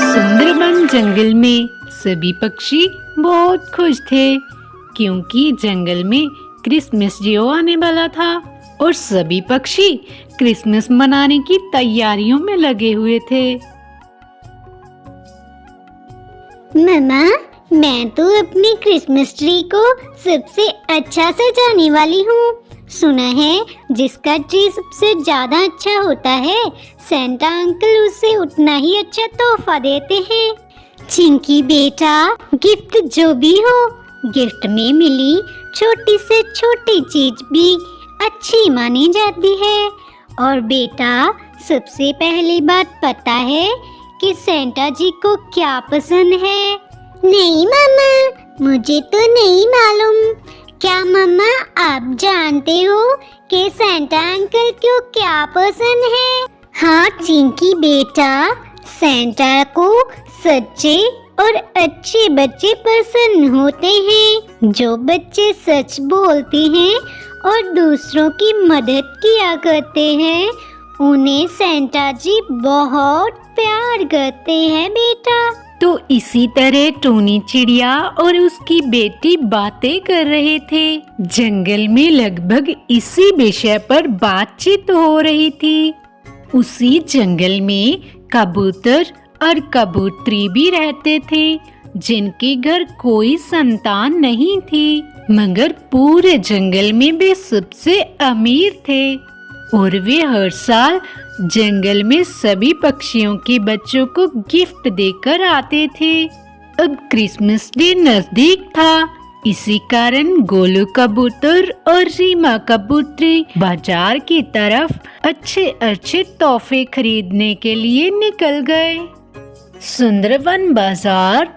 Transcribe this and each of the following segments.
सुंदरबन जंगल में सभी पक्षी बहुत खुश थे क्योंकि जंगल में क्रिसमस डे आने वाला था और सभी पक्षी क्रिसमस मनाने की तैयारियों में लगे हुए थे। मम्मा, मैं तो अपनी क्रिसमस ट्री को सबसे अच्छा सजाने वाली हूँ। सुना है जिसका ट्री सबसे ज्यादा अच्छा होता है, सेंटा अंकल उसे उतना ही अच्छा तोहफा देते हैं। चिंकी बेटा, गिफ्ट जो भी हो, गिफ्ट में मिली छोटी से छोटी चीज भी अच्छी मानी जाती है। और बेटा, सबसे पहली बात पता है कि सेंटा जी को क्या पसंद है? नहीं मम्मा, मुझे तो नहीं मालूम। क्या मम्मा आप जानते हो कि सेंटा अंकल को क्या पसंद है? हाँ चिंकी बेटा, सेंटा को सच्चे और अच्छे बच्चे पसंद होते हैं। जो बच्चे सच बोलते हैं और दूसरों की मदद किया करते हैं, उन्हें सेंटा जी बहुत प्यार करते हैं बेटा। तो इसी तरह टोनी चिड़िया और उसकी बेटी बातें कर रहे थे। जंगल में लगभग इसी विषय पर बातचीत हो रही थी। उसी जंगल में कबूतर और कबूतरी भी रहते थे, जिनके घर कोई संतान नहीं थी, मगर पूरे जंगल में वे सबसे अमीर थे और वे हर साल जंगल में सभी पक्षियों के बच्चों को गिफ्ट देकर आते थे। अब क्रिसमस डे नजदीक था, इसी कारण गोलू कबूतर और रीमा कबूतरी बाजार की तरफ अच्छे अच्छे तोहफे खरीदने के लिए निकल गए। सुंदरबन बाजार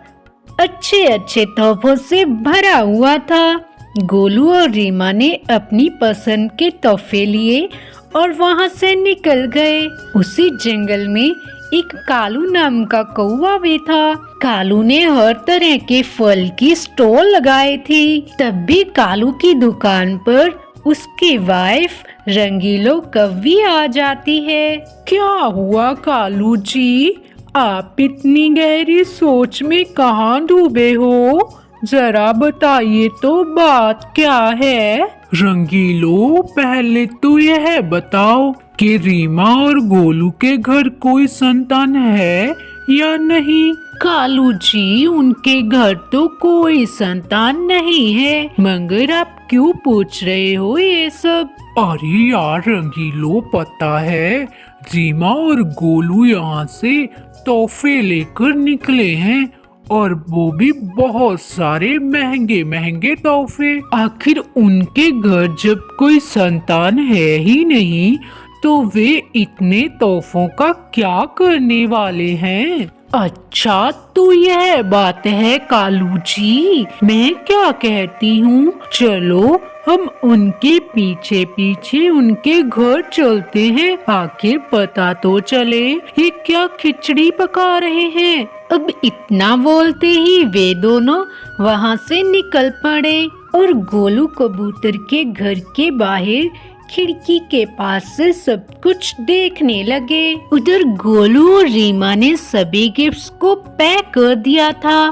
अच्छे अच्छे तोहफों से भरा हुआ था। गोलू और रीमा ने अपनी पसंद के तोहफे लिए और वहां से निकल गए। उसी जंगल में एक कालू नाम का कौवा भी था। कालू ने हर तरह के फल की स्टॉल लगाए थी। तब भी कालू की दुकान पर उसकी वाइफ रंगीलो कौवी आ जाती है। क्या हुआ कालू जी, आप इतनी गहरी सोच में कहाँ डूबे हो? जरा बताइए तो बात क्या है? रंगीलो, पहले तो यह बताओ कि रीमा और गोलू के घर कोई संतान है या नहीं? कालू जी, उनके घर तो कोई संतान नहीं है, मगर आप क्यों पूछ रहे हो ये सब? अरे यार रंगीलो, पता है रीमा और गोलू यहाँ से तोहफे लेकर निकले हैं, और वो भी बहुत सारे महंगे महंगे तोहफे। आखिर उनके घर जब कोई संतान है ही नहीं, तो वे इतने तोहफों का क्या करने वाले हैं? अच्छा, तो यह बात है कालू जी, मैं क्या कहती हूँ, चलो हम उनके पीछे पीछे उनके घर चलते हैं, आखिर पता तो चले ये क्या खिचड़ी पका रहे हैं। अब इतना बोलते ही वे दोनों वहाँ से निकल पड़े और गोलू कबूतर के घर के बाहर खिड़की के पास से सब कुछ देखने लगे। उधर गोलू और रीमा ने सभी गिफ्ट्स को पैक कर दिया था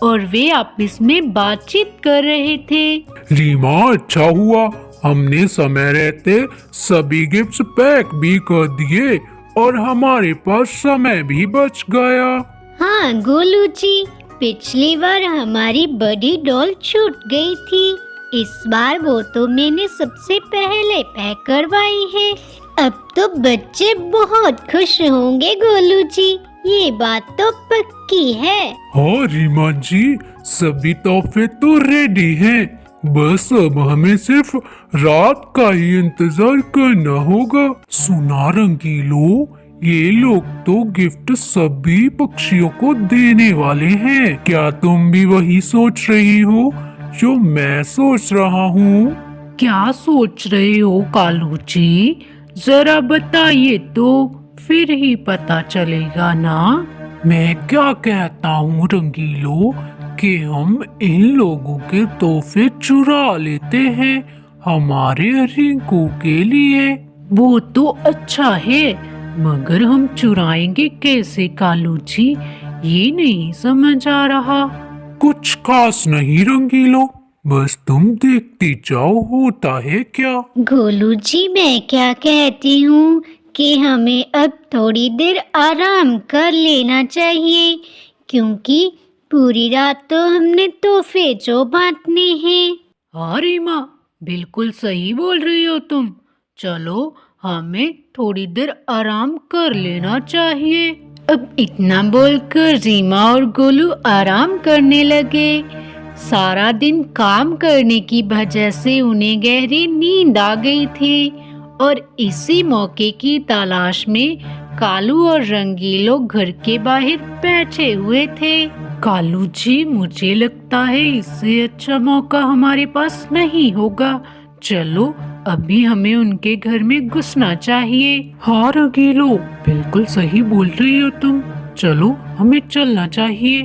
और वे आपस में बातचीत कर रहे थे। रीमा, अच्छा हुआ हमने समय रहते सभी गिफ्ट्स पैक भी कर दिए और हमारे पास समय भी बच गया। हाँ गोलू जी, पिछली बार हमारी बड़ी डॉल छूट गई थी, इस बार वो तो मैंने सबसे पहले पैक करवाई है। अब तो बच्चे बहुत खुश होंगे गोलू जी, ये बात तो पक्की है। हाँ रीमा जी, सभी तोहफे तो रेडी हैं, बस अब हमें सिर्फ रात का ही इंतजार करना होगा। सुना रंगीलो, ये लोग तो गिफ्ट सभी पक्षियों को देने वाले हैं। क्या तुम भी वही सोच रही हो जो मैं सोच रहा हूँ? क्या सोच रहे हो कालू जी, जरा बताइए तो फिर ही पता चलेगा ना। मैं क्या कहता हूँ रंगीलो कि हम इन लोगों के तोहफे चुरा लेते हैं, हमारे रिंकू के लिए। वो तो अच्छा है, मगर हम चुराएंगे कैसे कालू जी? ये नहीं समझ आ रहा। कुछ खास नहीं रंगीलो, बस तुम देखती जाओ होता है क्या। गोलू जी, मैं क्या कहती हूँ कि हमें अब थोड़ी देर आराम कर लेना चाहिए, क्योंकि पूरी रात तो हमने तोहफे जो बांटने हैं। हाँ रीमा, बिल्कुल सही बोल रही हो तुम। चलो, हमें थोड़ी देर आराम कर लेना चाहिए। अब इतना बोलकर रीमा और गोलू आराम करने लगे। सारा दिन काम करने की वजह से उन्हें गहरी नींद आ गई थी और इसी मौके की तलाश में कालू और रंगीलो घर के बाहर बैठे हुए थे। कालू जी, मुझे लगता है इससे अच्छा मौका हमारे पास नहीं होगा। चलो, अभी हमें उनके घर में घुसना चाहिए। हाँ रंगीलो, बिल्कुल सही बोल रही हो तुम। चलो, हमें चलना चाहिए।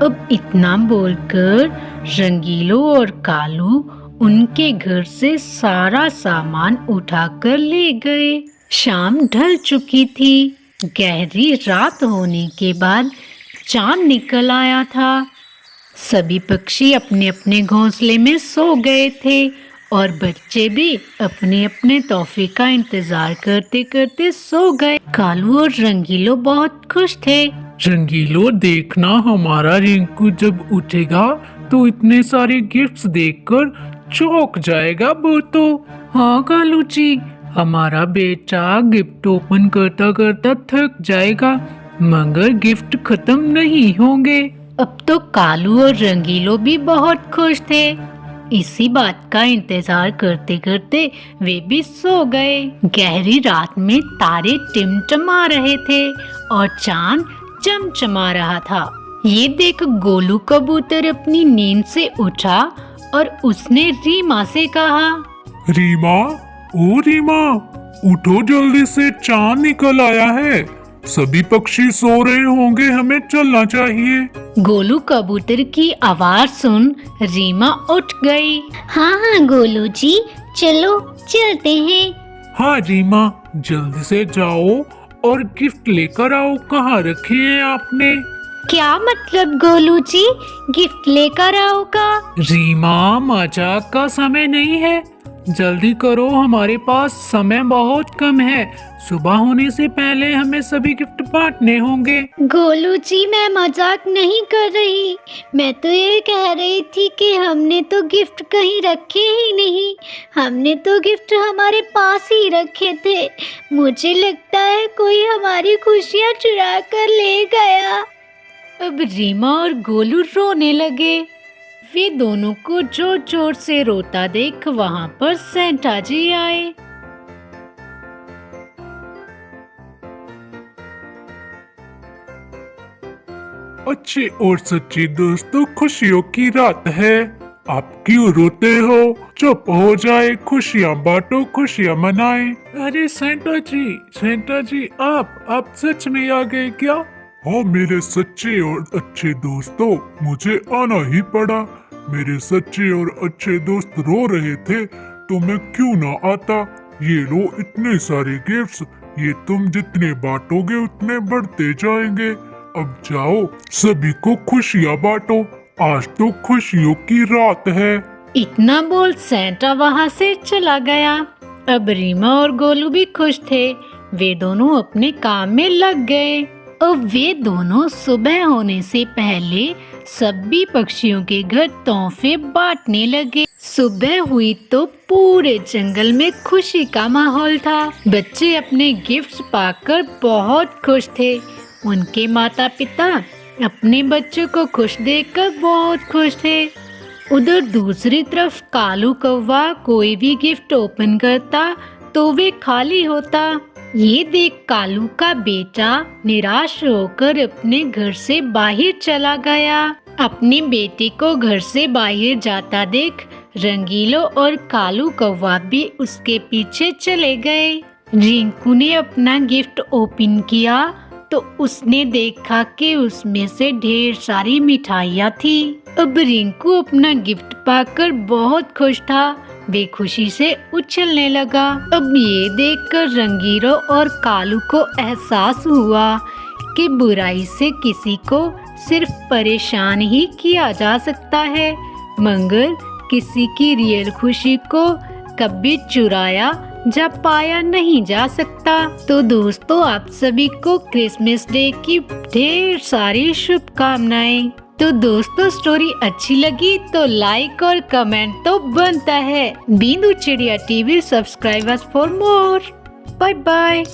अब इतना बोलकर रंगीलो और कालू उनके घर से सारा सामान उठाकर ले गए। शाम ढल चुकी थी। गहरी रात होने के बाद चांद निकल आया था। सभी पक्षी अपने अपने घोंसले में सो गए थे और बच्चे भी अपने अपने तोहफे का इंतजार करते करते सो गए। कालू और रंगीलो बहुत खुश थे। रंगीलो, देखना हमारा रिंकू जब उठेगा तो इतने सारे गिफ्ट्स देखकर चौंक जाएगा वो तो। हाँ कालू जी, हमारा बेटा गिफ्ट ओपन करता करता थक जाएगा, मगर गिफ्ट खत्म नहीं होंगे। अब तो कालू और रंगीलो भी बहुत खुश थे। इसी बात का इंतजार करते करते वे भी सो गए। गहरी रात में तारे टिमटिमा रहे थे और चांद चमचमा रहा था। ये देख गोलू कबूतर अपनी नींद से उठा और उसने रीमा से कहा, रीमा, ओ रीमा, उठो जल्दी से, चांद निकल आया है। सभी पक्षी सो रहे होंगे, हमें चलना चाहिए। गोलू कबूतर की आवाज सुन रीमा उठ गई। हाँ हाँ गोलू जी, चलो चलते हैं। हाँ रीमा, जल्दी से जाओ और गिफ्ट लेकर आओ। कहाँ रखे हैं आपने? क्या मतलब गोलू जी, गिफ्ट लेकर आओगा? रीमा, मजाक का समय नहीं है, जल्दी करो, हमारे पास समय बहुत कम है। सुबह होने से पहले हमें सभी गिफ्ट बांटने होंगे। गोलू जी, मैं मजाक नहीं कर रही। मैं तो ये कह रही थी कि हमने तो गिफ्ट कहीं रखे ही नहीं। हमने तो गिफ्ट हमारे पास ही रखे थे। मुझे लगता है कोई हमारी खुशियाँ चुरा कर ले गया। अब रीमा और गोलू रोने लगे। वे दोनों को जोर जोर से रोता देख वहाँ पर सेंटा जी आए। अच्छे और सच्चे दोस्तों, खुशियों की रात है। आप क्यों रोते हो? चुप हो जाए, खुशियाँ बांटो, खुशियाँ मनाएं। अरे सेंटा जी, आप सच में आ गए क्या? हाँ मेरे सच्चे और अच्छे दोस्तों, मुझे आना ही पड़ा। मेरे सच्चे और अच्छे दोस्त रो रहे थे तो मैं क्यों ना आता। ये लो इतने सारे गिफ्ट्स, ये तुम जितने बांटोगे उतने बढ़ते जाएंगे। अब जाओ, सभी को खुशियाँ बांटो, आज तो खुशियों की रात है। इतना बोल सेंटा वहाँ से चला गया। अब रीमा और गोलू भी खुश थे। वे दोनों अपने काम में लग गए। अब वे दोनों सुबह होने से पहले सभी पक्षियों के घर तोहफे बांटने लगे। सुबह हुई तो पूरे जंगल में खुशी का माहौल था। बच्चे अपने गिफ्ट्स पाकर बहुत खुश थे। उनके माता पिता अपने बच्चों को खुश देखकर बहुत खुश थे। उधर दूसरी तरफ कालू कौवा कोई भी गिफ्ट ओपन करता तो वे खाली होता। ये देख कालू का बेटा निराश होकर अपने घर से बाहर चला गया। अपने बेटे को घर से बाहर जाता देख रंगीलो और कालू कौवा भी उसके पीछे चले गए। रिंकू ने अपना गिफ्ट ओपन किया तो उसने देखा कि उसमें से ढेर सारी मिठाइयाँ थी। अब रिंकू अपना गिफ्ट पाकर बहुत खुश था। वे खुशी से उछलने लगा। अब ये देखकर रंगीरो और कालू को एहसास हुआ कि बुराई से किसी को सिर्फ परेशान ही किया जा सकता है, मगर किसी की रियल खुशी को कभी चुराया या पाया नहीं जा सकता। तो दोस्तों, आप सभी को क्रिसमस डे की ढेर सारी शुभकामनाएं। तो दोस्तों, स्टोरी अच्छी लगी तो लाइक और कमेंट तो बनता है। Bindu Chidiya TV subscribe us for more. Bye bye.